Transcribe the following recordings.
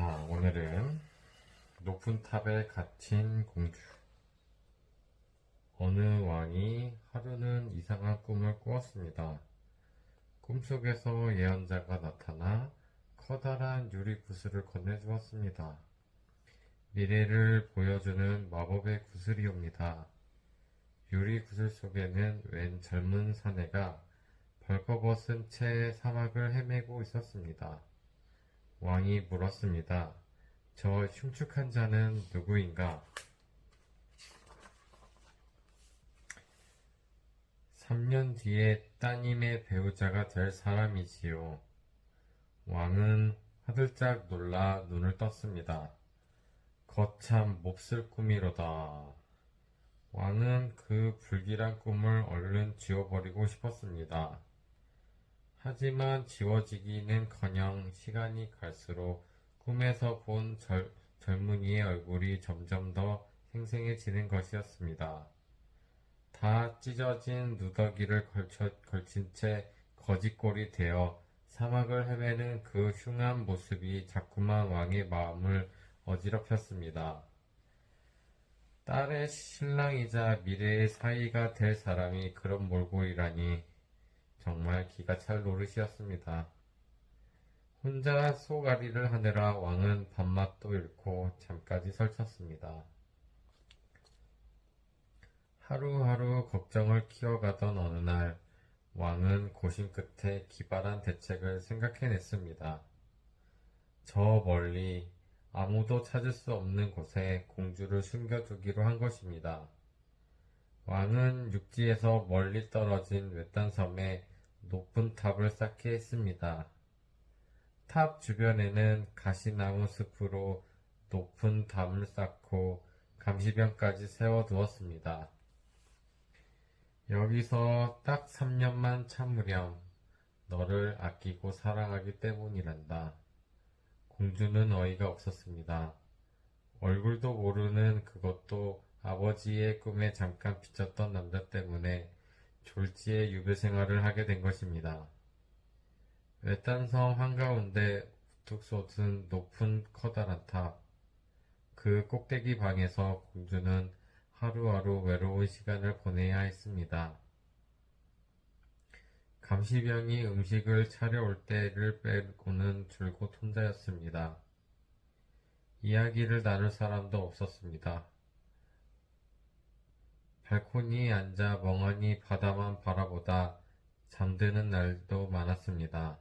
자, 오늘은 높은 탑에 갇힌 공주. 어느 왕이 하루는 이상한 꿈을 꾸었습니다. 꿈속에서 예언자가 나타나 커다란 유리 구슬을 건네주었습니다. 미래를 보여주는 마법의 구슬이옵니다. 유리 구슬 속에는 웬 젊은 사내가 벌거벗은 채 사막을 헤매고 있었습니다. 왕이 물었습니다. 저 흉측한 자는 누구인가? 3년 뒤에 따님의 배우자가 될 사람이지요. 왕은 화들짝 놀라 눈을 떴습니다. 거참 몹쓸 꿈이로다. 왕은 그 불길한 꿈을 얼른 지워버리고 싶었습니다. 하지만 지워지기는커녕 시간이 갈수록 꿈에서 본 젊은이의 얼굴이 점점 더 생생해지는 것이었습니다. 다 찢어진 누더기를 걸친 채 거짓골이 되어 사막을 헤매는 그 흉한 모습이 자꾸만 왕의 마음을 어지럽혔습니다. 딸의 신랑이자 미래의 사위가 될 사람이 그런 몰골이라니 정말 기가 찰 노릇이었습니다. 혼자 쏘가리를 하느라 왕은 밥맛도 잃고 잠까지 설쳤습니다. 하루하루 걱정을 키워가던 어느 날 왕은 고심 끝에 기발한 대책을 생각해냈습니다. 저 멀리 아무도 찾을 수 없는 곳에 공주를 숨겨두기로 한 것입니다. 왕은 육지에서 멀리 떨어진 외딴 섬에 높은 탑을 쌓게 했습니다. 탑 주변에는 가시나무 숲으로 높은 담을 쌓고 감시병까지 세워두었습니다. 여기서 딱 3년만 참으렴. 너를 아끼고 사랑하기 때문이란다. 공주는 어이가 없었습니다. 얼굴도 모르는 그것도 아버지의 꿈에 잠깐 비쳤던 남자 때문에 졸지에 유배 생활을 하게 된 것입니다. 외딴 섬 한가운데 우뚝 솟은 높은 커다란 탑. 그 꼭대기 방에서 공주는 하루하루 외로운 시간을 보내야 했습니다. 감시병이 음식을 차려올 때를 빼고는 줄곧 혼자였습니다. 이야기를 나눌 사람도 없었습니다. 발코니에 앉아 멍하니 바다만 바라보다 잠드는 날도 많았습니다.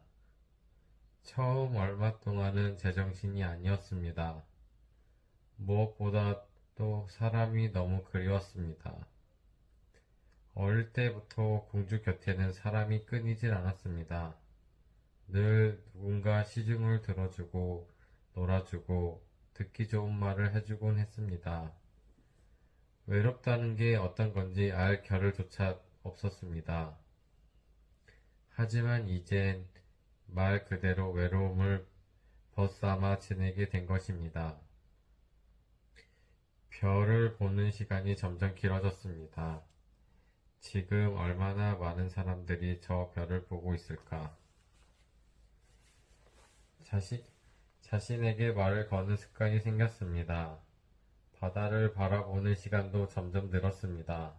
처음 얼마 동안은 제정신이 아니었습니다. 무엇보다도 사람이 너무 그리웠습니다. 어릴 때부터 공주 곁에는 사람이 끊이질 않았습니다. 늘 누군가 시중을 들어주고 놀아주고 듣기 좋은 말을 해주곤 했습니다. 외롭다는 게 어떤 건지 알 겨를조차 없었습니다. 하지만 이젠 말 그대로 외로움을 벗삼아 지내게 된 것입니다. 별을 보는 시간이 점점 길어졌습니다. 지금 얼마나 많은 사람들이 저 별을 보고 있을까? 자신에게 말을 거는 습관이 생겼습니다. 바다를 바라보는 시간도 점점 늘었습니다.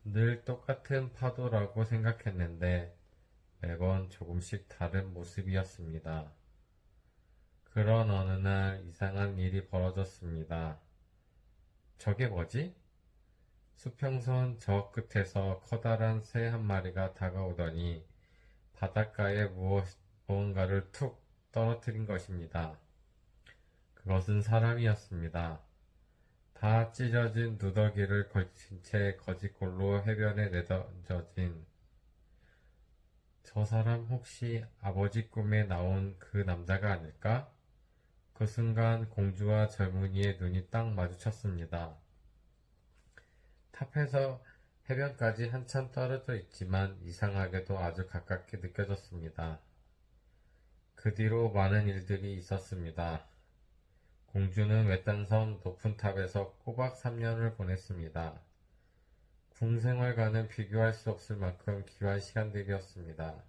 늘 똑같은 파도라고 생각했는데 매번 조금씩 다른 모습이었습니다. 그런 어느 날 이상한 일이 벌어졌습니다. 저게 뭐지? 수평선 저 끝에서 커다란 새 한 마리가 다가오더니 바닷가에 무언가를 툭 떨어뜨린 것입니다. 그것은 사람이었습니다. 다 찢어진 누더기를 걸친 채 거짓골로 해변에 내던져진 저 사람 혹시 아버지 꿈에 나온 그 남자가 아닐까? 그 순간 공주와 젊은이의 눈이 딱 마주쳤습니다. 탑에서 해변까지 한참 떨어져 있지만 이상하게도 아주 가깝게 느껴졌습니다. 그 뒤로 많은 일들이 있었습니다. 공주는 외딴 섬 높은 탑에서 꼬박 3년을 보냈습니다. 궁생활과는 비교할 수 없을 만큼 귀한 시간들이었습니다.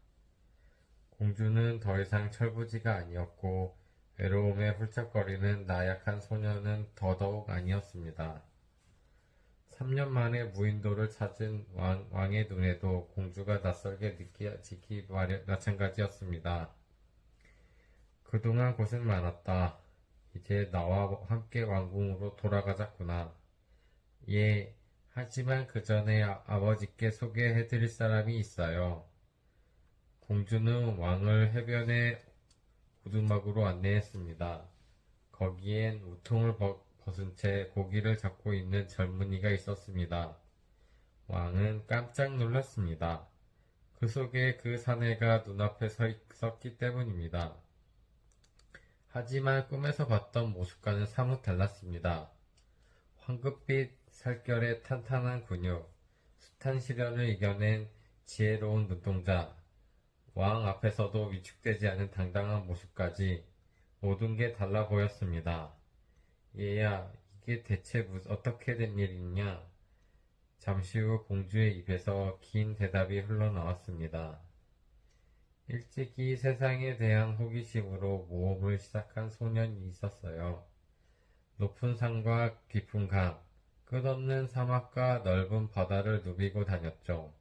공주는 더 이상 철부지가 아니었고 외로움에 훌쩍거리는 나약한 소녀는 더더욱 아니었습니다. 3년 만에 무인도를 찾은 왕의 눈에도 공주가 낯설게 느껴지기 마찬가지였습니다. 그동안 고생 많았다. 이제 나와 함께 왕궁으로 돌아가자꾸나. 예, 하지만 그 전에 아버지께 소개해드릴 사람이 있어요. 공주는 왕을 해변의 오두막으로 안내했습니다. 거기엔 우통을 벗은 채 고기를 잡고 있는 젊은이가 있었습니다. 왕은 깜짝 놀랐습니다. 그 속에 그 사내가 눈앞에 서 있었기 때문입니다. 하지만 꿈에서 봤던 모습과는 사뭇 달랐습니다. 황급빛 살결의 탄탄한 근육, 숱한 시련을 이겨낸 지혜로운 눈동자, 왕 앞에서도 위축되지 않은 당당한 모습까지 모든 게 달라 보였습니다. 얘야, 이게 대체 어떻게 된 일이냐? 잠시 후 공주의 입에서 긴 대답이 흘러나왔습니다. 일찍이 세상에 대한 호기심으로 모험을 시작한 소년이 있었어요. 높은 산과 깊은 강, 끝없는 사막과 넓은 바다를 누비고 다녔죠.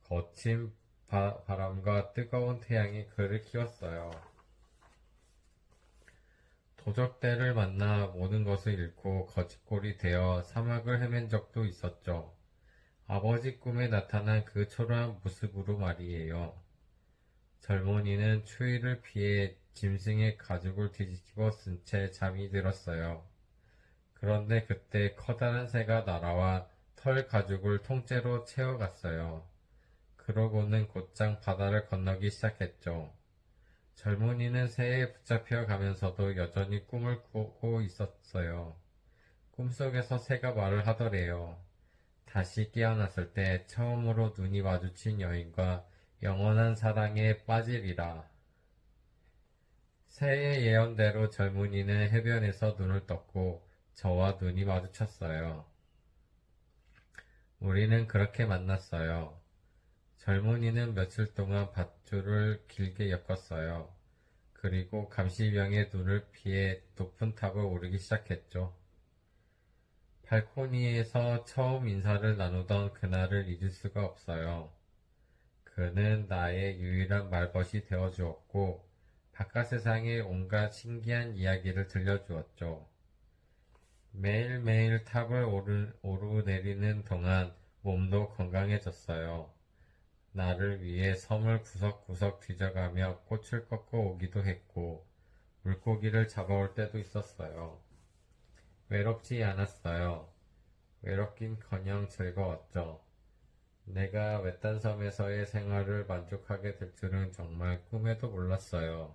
거친 바람과 뜨거운 태양이 그를 키웠어요. 도적대를 만나 모든 것을 잃고 거짓골이 되어 사막을 헤맨 적도 있었죠. 아버지 꿈에 나타난 그 초라한 모습으로 말이에요. 젊은이는 추위를 피해 짐승의 가죽을 뒤집어 쓴 채 잠이 들었어요. 그런데 그때 커다란 새가 날아와 털 가죽을 통째로 채워갔어요. 그러고는 곧장 바다를 건너기 시작했죠. 젊은이는 새에 붙잡혀 가면서도 여전히 꿈을 꾸고 있었어요. 꿈속에서 새가 말을 하더래요. 다시 깨어났을 때 처음으로 눈이 마주친 여인과 영원한 사랑에 빠지리라. 새의 예언대로 젊은이는 해변에서 눈을 떴고 저와 눈이 마주쳤어요. 우리는 그렇게 만났어요. 젊은이는 며칠 동안 밧줄을 길게 엮었어요. 그리고 감시병의 눈을 피해 높은 탑을 오르기 시작했죠. 발코니에서 처음 인사를 나누던 그날을 잊을 수가 없어요. 그는 나의 유일한 말벗이 되어주었고 바깥 세상의 온갖 신기한 이야기를 들려주었죠. 매일매일 탑을 오르내리는 동안 몸도 건강해졌어요. 나를 위해 섬을 구석구석 뒤져가며 꽃을 꺾어 오기도 했고 물고기를 잡아올 때도 있었어요. 외롭지 않았어요. 외롭긴커녕 즐거웠죠. 내가 외딴 섬에서의 생활을 만족하게 될 줄은 정말 꿈에도 몰랐어요.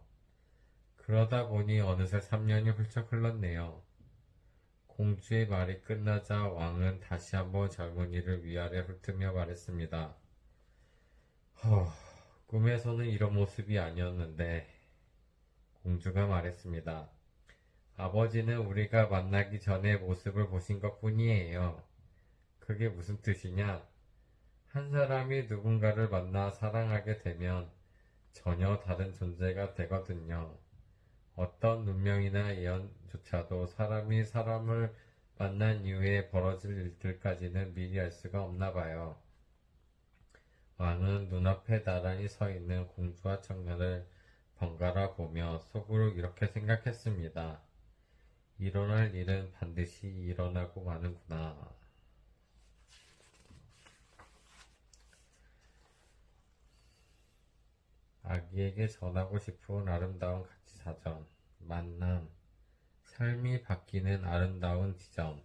그러다 보니 어느새 3년이 훌쩍 흘렀네요. 공주의 말이 끝나자 왕은 다시 한번 젊은이를 위아래 훑으며 말했습니다. 꿈에서는 이런 모습이 아니었는데, 공주가 말했습니다. 아버지는 우리가 만나기 전에 모습을 보신 것 뿐이에요. 그게 무슨 뜻이냐? 한 사람이 누군가를 만나 사랑하게 되면 전혀 다른 존재가 되거든요. 어떤 운명이나 예언조차도 사람이 사람을 만난 이후에 벌어질 일들까지는 미리 알 수가 없나 봐요. 왕은 눈앞에 나란히 서 있는 공주와 청년을 번갈아 보며 속으로 이렇게 생각했습니다. 일어날 일은 반드시 일어나고 마는구나. 아기에게 전하고 싶은 아름다운 가치사전, 만남, 삶이 바뀌는 아름다운 지점.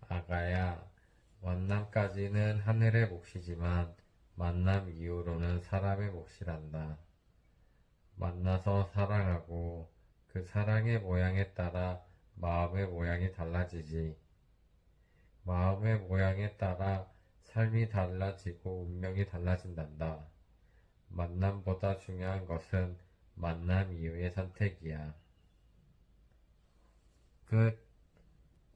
아가야, 만남까지는 하늘의 몫이지만 만남 이후로는 사람의 몫이란다. 만나서 사랑하고 그 사랑의 모양에 따라 마음의 모양이 달라지지. 마음의 모양에 따라 삶이 달라지고 운명이 달라진단다. 만남보다 중요한 것은 만남 이후의 선택이야. 끝.